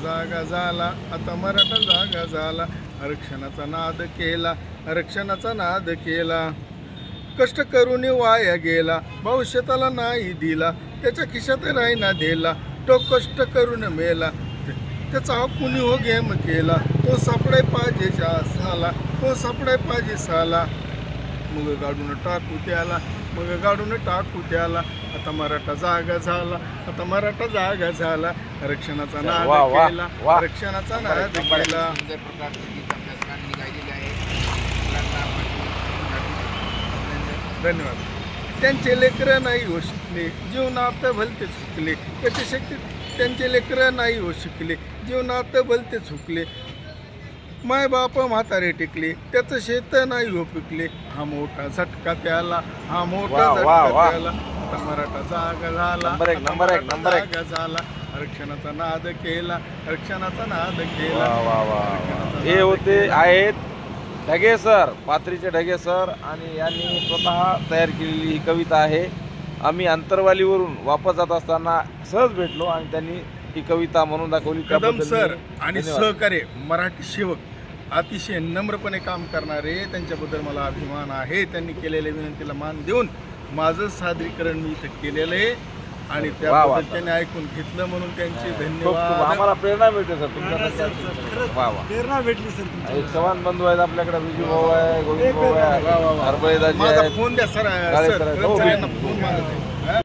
जागा झाला, आता मराठा जागा झाला, आरक्षणाचा नाद केला, आरक्षणाचा नाद केला. कष्ट करून वाया गेला, भविष्याला नाही दिला, त्याच्या खिशात राहीना दिला, तो कष्ट करून मेला, त्याचा हा कुणी हो गेम केला. तो सापडाय पाहिजे साला, तो सापडाय पाहिजे साला. मग गाडून टाकू त्याला, मग गाडून टाकू त्याला, आता मराठा जागा झाला, आता मराठा जागा झाला, आरक्षणाचा नाद केला, आरक्षणाचा नाद केला. धन्यवाद. त्यांचे लेकरं नाही हो शिकले, जीवनात भलते चुकले, त्याची शक्ती त्यांचे लेकरं नाही हो शिकले, जीवनात भलते चुकले. माय बाप म्हातारे टिकले, त्याचं शेत नाही हो पिकले, हा मोठा झटका त्याला, हा मोठा झटका त्याला. आता मराठा जागा झाला, जागा झाला, आरक्षणाचा नाद केला, आरक्षणाचा नाद केला. हे होते आहेत ढगे सर, पाथरीचे ढगे सर, आणि यांनी स्वतः तयार केलेली ही कविता आहे. आम्ही अंतरवालीवरून वापस जात असताना सहज भेटलो आणि त्यांनी ही कविता म्हणून दाखवली. कदम सर आणि सहकार्य मराठी सेवक अतिशय नम्रपणे काम करणारे, त्यांच्याबद्दल मला अभिमान आहे. त्यांनी केलेल्या विनंतीला मान देऊन माझं सादरीकरण मी इथं केलेलं आहे आणि त्याबद्दल त्यांनी ऐकून घेतलं म्हणून त्यांचे धन्यवाद. आम्हाला प्रेरणा मिळते सर तुमच्या, प्रेरणा भेटली सर. एक चव्हाण बंधू आहेत आपल्याकडे, विजू भाऊ आहे, गोविंद भाऊ आहे, हरबळे दाजी माझा आहेत. फोन द्या सर, फोन मागत आहे.